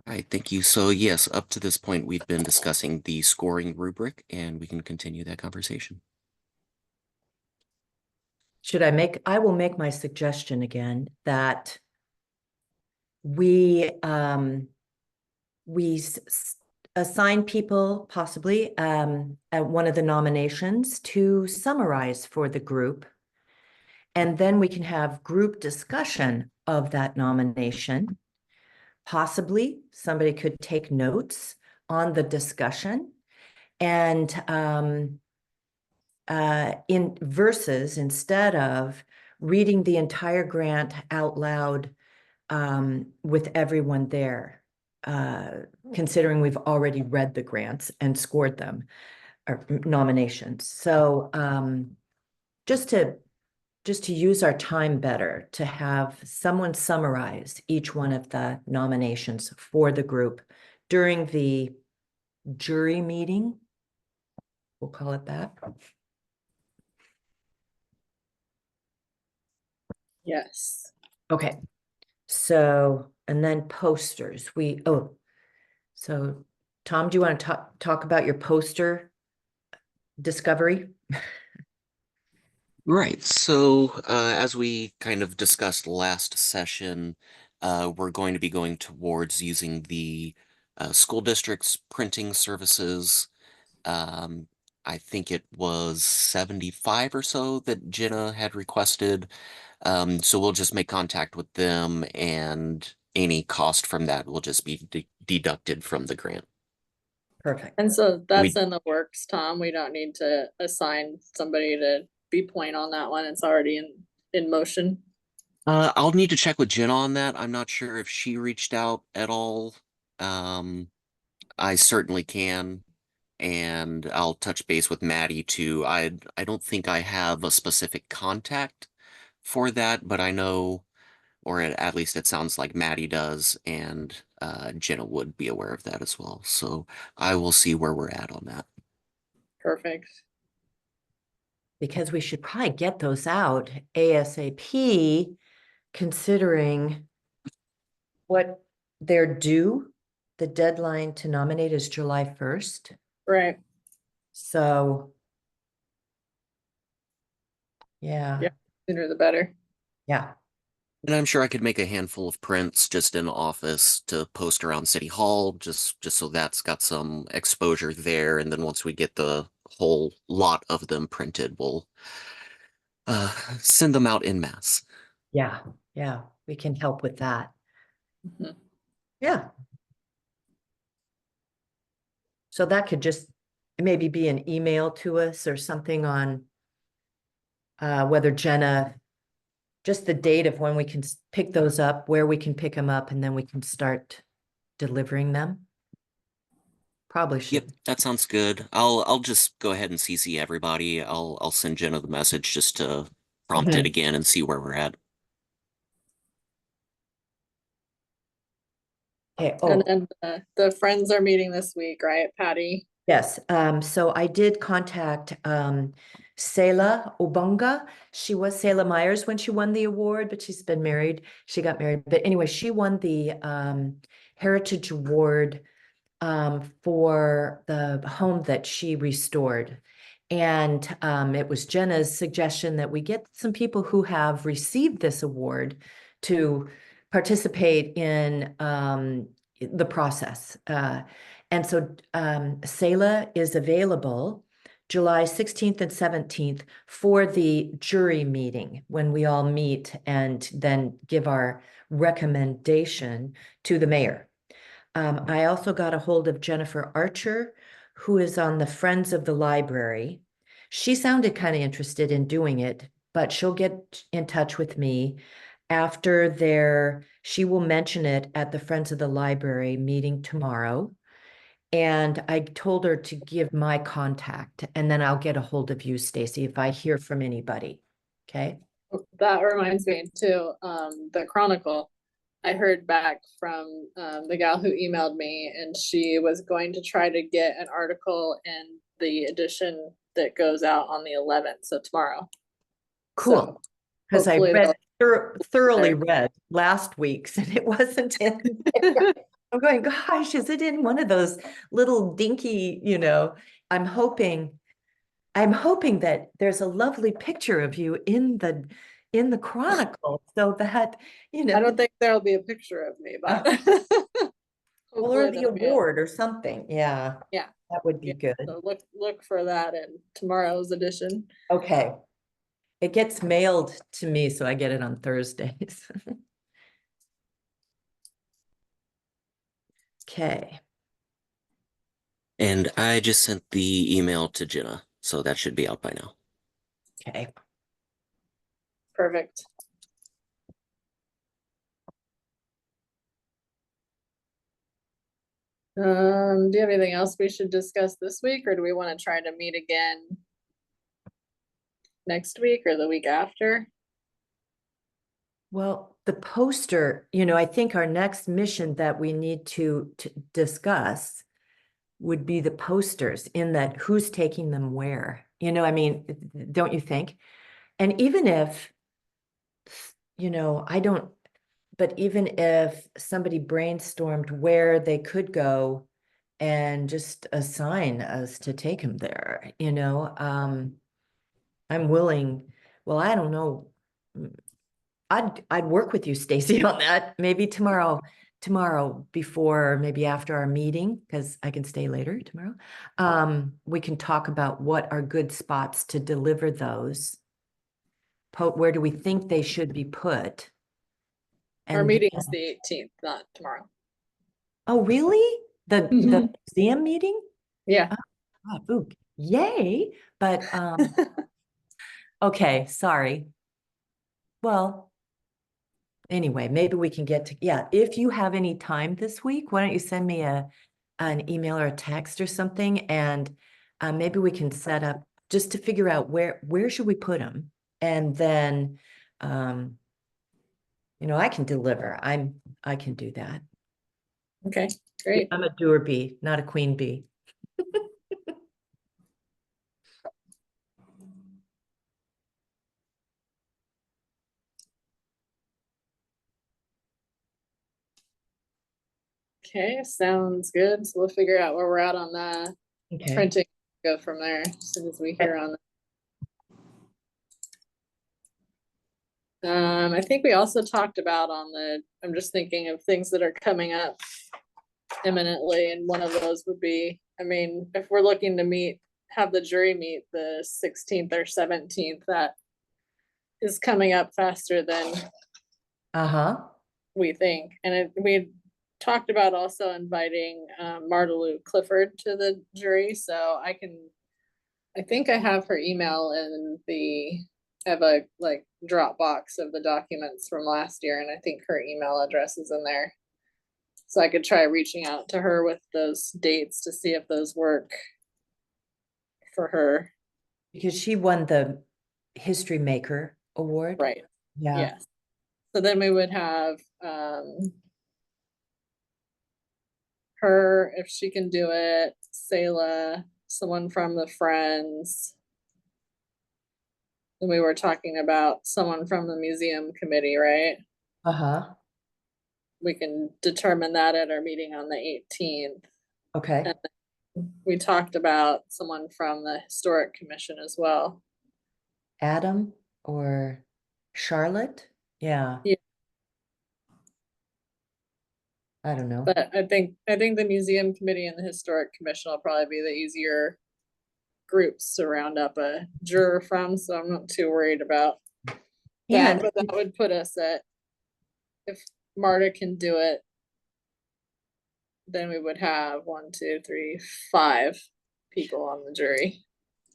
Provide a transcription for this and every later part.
All right, thank you. So yes, up to this point, we've been discussing the scoring rubric, and we can continue that conversation. I will make my suggestion again that we assign people possibly at one of the nominations to summarize for the group. And then we can have group discussion of that nomination. Possibly somebody could take notes on the discussion and in verses, instead of reading the entire grant out loud with everyone there, considering we've already read the grants and scored them, or nominations. So just to use our time better, to have someone summarize each one of the nominations for the group during the jury meeting. We'll call it that. Yes. Okay. So, and then posters. So Tom, do you want to talk about your poster discovery? Right. So as we kind of discussed last session, we're going to be going towards using the school district's printing services. Um, I think it was 75 or so that Jenna had requested. So we'll just make contact with them, and any cost from that will just be deducted from the grant. Perfect. And so that's We in the works, Tom. We don't need to assign somebody to be point on that one. It's already in motion. I'll need to check with Jenna on that. I'm not sure if she reached out at all. Um, I certainly can, and I'll touch base with Maddie too. I don't think I have a specific contact for that, but I know, or at least it sounds like Maddie does, and Jenna would be aware of that as well. So I will see where we're at on that. Perfect. Because we should probably get those out ASAP, considering what they're due. The deadline to nominate is July 1st. Right. So, yeah. Yeah. Sooner the better. Yeah. And I'm sure I could make a handful of prints just in the office to post around City Hall, just so that's got some exposure there. And then once we get the whole lot of them printed, we'll send them out in mass. Yeah. Yeah. We can help with that. Mhm. Yeah. So that could just maybe be an email to us or something on whether Jenna, just the date of when we can pick those up, where we can pick them up, and then we can start delivering them. Probably Yep, should. that sounds good. I'll just go ahead and CC everybody. I'll send Jenna the message just to prompt it Mhm. again and see where we're at. Okay. And Oh, then the friends are meeting this week, right, Patty? yes. So I did contact Selah Obunga. She was Selah Myers when she won the award, but she's been married. She got married. But anyway, she won the Heritage Award for the home that she restored. And it was Jenna's suggestion that we get some people who have received this award to participate in the process. And so Selah is available July 16th and 17th for the jury meeting, when we all meet and then give our recommendation to the mayor. I also got a hold of Jennifer Archer, who is on the Friends of the Library. She sounded kind of interested in doing it, but she'll get in touch with me after she will mention it at the Friends of the Library meeting tomorrow. And I told her to give my contact, and then I'll get a hold of you, Stacy, if I hear from anybody. Okay. That reminds me too, the Chronicle. I heard back from the gal who emailed me, and she was going to try to get an article in the edition that goes out on the 11th, so tomorrow. Cool. So Because I hopefully read thoroughly read last week's, and it wasn't in there. I'm going, gosh, is it in one of those little dinky, I'm hoping, that there's a lovely picture of you in the Chronicle so that, I don't think there'll be a picture of me, but or hopefully the there'll be a, award or something. Yeah, yeah. that would be Yeah. good. So look for that in tomorrow's edition. Okay. It gets mailed to me, so I get it on Thursdays. Okay. And I just sent the email to Jenna, so that should be out by now. Okay. Perfect. Do you have anything else we should discuss this week, or do we want to try to meet again next week or the week after? Well, the poster, I think our next mission that we need to discuss would be the posters, in that who's taking them where, I mean, don't you think? And even if, I don't, but even if somebody brainstormed where they could go and just assign us to take them there, I'm willing, well, I don't know. I'd work with you, Stacy, on that. Maybe tomorrow before, maybe after our meeting, because I can stay later tomorrow. We can talk about what are good spots to deliver those. Where do we think they should be put? Our And meeting is the 18th, not tomorrow. oh, really? The museum meeting? Yeah. Oh, ooh, yay! But okay, sorry. Well, anyway, maybe we can get to, yeah, if you have any time this week, why don't you send me an email or a text or something, and maybe we can set up just to figure out where should we put them, and then I can deliver. I can do that. Okay, great. I'm a doer bee, not a queen bee. Okay, sounds good. So we'll figure out where we're at on the Okay. printing, go from there as soon as we hear on that. I think we also talked about I'm just thinking of things that are coming up imminently, and one of those would be, I mean, if we're looking to have the jury meet the 16th or 17th, that is coming up faster than Uh-huh. we think. And we talked about also inviting Marta Lou Clifford to the jury, so I think I have her email in I have a like Dropbox of the documents from last year, and I think her email address is in there. So I could try reaching out to her with those dates to see if those work for her. Because she won the History Maker Award. Right. Yeah. Yes. So then we would have her, if she can do it, Selah, someone from the Friends. And we were talking about someone from the museum committee, right? Uh-huh. We can determine that at our meeting on the 18th. Okay. And then we talked about someone from the historic commission as well. Adam or Charlotte? Yeah. Yeah. I don't know. But I think the museum committee and the historic commission will probably be the easier groups to round up a juror from, so I'm not too worried about that. And But that would put us at, if Marta can do it, then we would have 1, 2, 3, 5 people on the jury.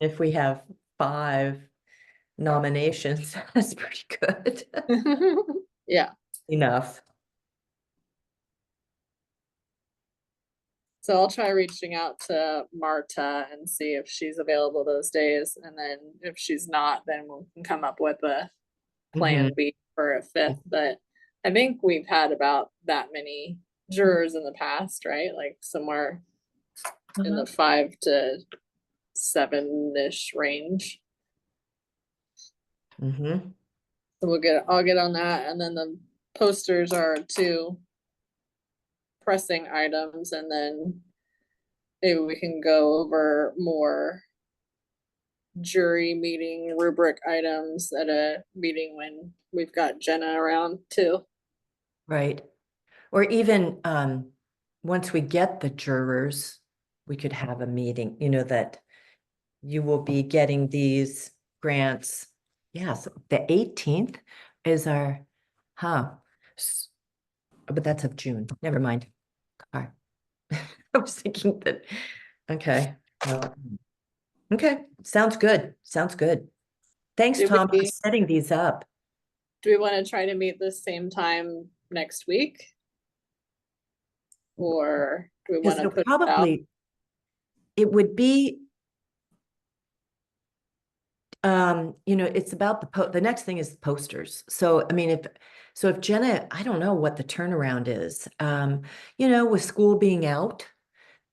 if we have 5 nominations, that's pretty good. Yeah. Enough. So I'll try reaching out to Marta and see if she's available those days. And then if she's not, then we can come up with a plan B for a 5th. But I think we've had about that many jurors in the past, right? Like somewhere in the 5 to 7-ish range. Mm-hmm. So I'll get on that. And then the posters are 2 pressing items, and then maybe we can go over more jury meeting rubric items at a meeting when we've got Jenna around too. Right. Or even once we get the jurors, we could have a meeting, that you will be getting these grants. Yes, the 18th is our, but that's of June. Never mind. All right. I was thinking that, okay. Well, okay, sounds good. Sounds good. Thanks, Do Tom, for we setting these up. do we want to try to meet the same time next week? Or do we want Because to put it out? probably, it would be, it's about the next thing is the posters. So, I mean, if Jenna, I don't know what the turnaround is. With school being out,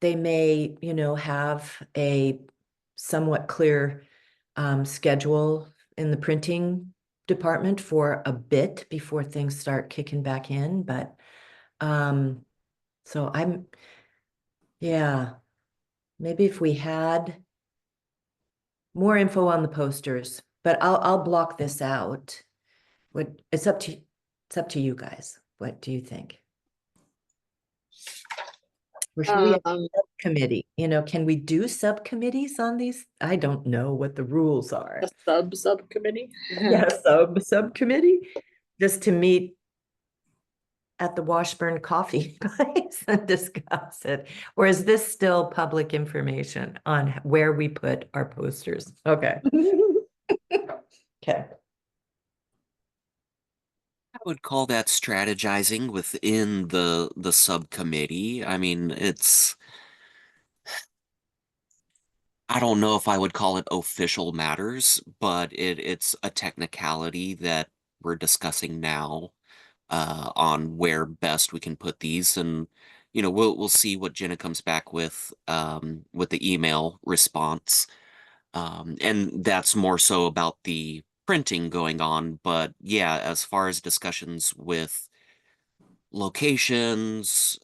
they may, have a somewhat clear schedule in the printing department for a bit before things start kicking back in. But so yeah, maybe if we had more info on the posters, but I'll block this out. It's up to you guys. What do you think? Or should we have a Um, subcommittee? Can we do subcommittees on these? I don't know what the rules are. a subcommittee. Yeah, subcommittee, just to meet at the Washburn Coffee place and discuss it. Or is this still public information on where we put our posters? Okay. Okay. I would call that strategizing within the subcommittee. I mean, I don't know if I would call it official matters, but it's a technicality that we're discussing now on where best we can put these, and we'll see what Jenna comes back with the email response, and that's more so about the printing going on. But yeah, as far as discussions with locations,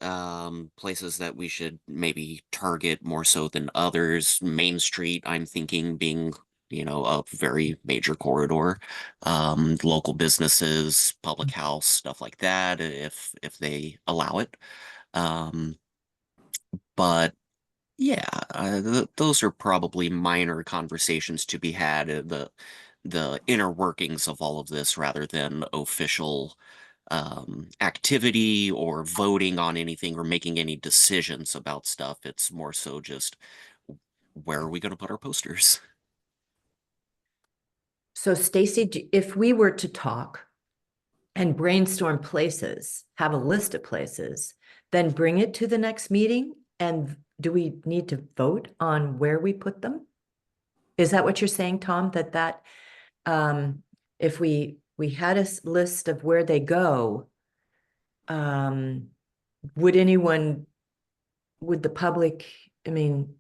places that we should maybe target more so than others. Main Street, I'm thinking being, a very major corridor. Local businesses, public house, stuff like that, if they allow it. Um, but yeah, those are probably minor conversations to be had. The inner workings of all of this rather than official activity or voting on anything or making any decisions about stuff. It's more so just where are we going to put our posters? So Stacy, if we were to talk and brainstorm places, have a list of places, then bring it to the next meeting? And do we need to vote on where we put them? Is that what you're saying, Tom? That if we had a list of where they go, would would the public, I mean,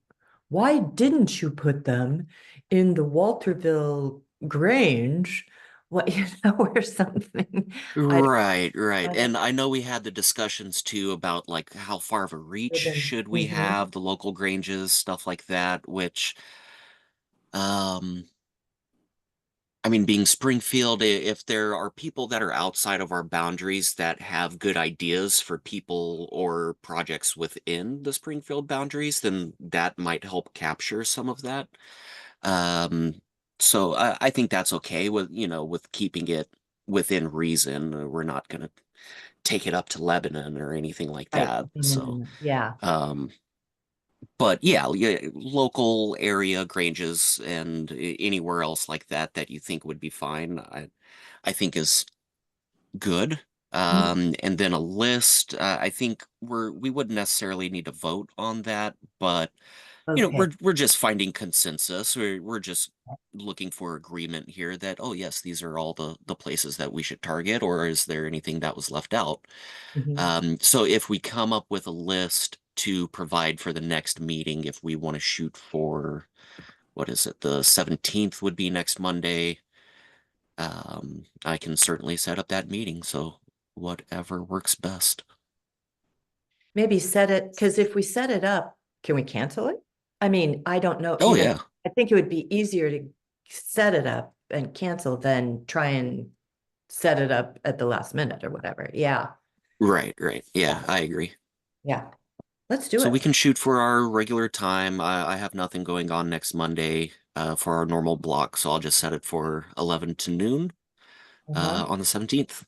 why didn't you put them in the Walterville Grange? What, or something? I Right, right. don't And I know we had the discussions too about like how far of a reach should we Mhm. have, the local granges, stuff like that, which um I mean, being Springfield, if there are people that are outside of our boundaries that have good ideas for people or projects within the Springfield boundaries, then that might help capture some of that. Um, so I think that's okay with keeping it within reason. We're not going to take it up to Lebanon or anything like Right. that. No, no, no, So, no. Yeah. um, but yeah, yeah, local area Granges and anywhere else like that that you think would be fine, I think is good. Mhm. And then a list, I think we wouldn't necessarily need to vote on that, but Okay. we're just finding consensus. We're just looking for agreement here that, oh yes, these are all the places that we should target, or is there anything that was left out? Mhm. So if we come up with a list to provide for the next meeting, if we want to shoot for, what is it, the 17th would be next Monday, I can certainly set up that meeting. So whatever works best. maybe set it, because if we set it up, can we cancel it? I mean, I don't know, Oh yeah. I think it would be easier to set it up and cancel than try and set it up at the last minute or whatever. Yeah, Right, right. Yeah, I agree. yeah. Let's do So we it. can shoot for our regular time. I have nothing going on next Monday for our normal block, so I'll just set it for 11 to noon Uh-huh. on the 17th.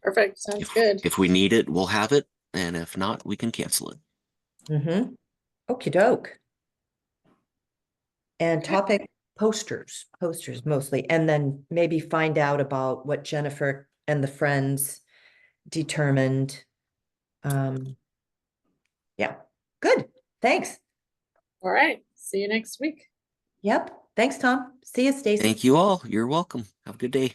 Perfect, sounds good. If we need it, we'll have it, and if not, we can cancel it. Mm-hmm. Okey doke. And Okay. topic posters mostly, and then maybe find out about what Jennifer and the friends determined. Yeah, good. Thanks. All right, see you next week. Yep. Thanks, Tom. See you, Stacy. Thank you all. You're welcome. Have a good day.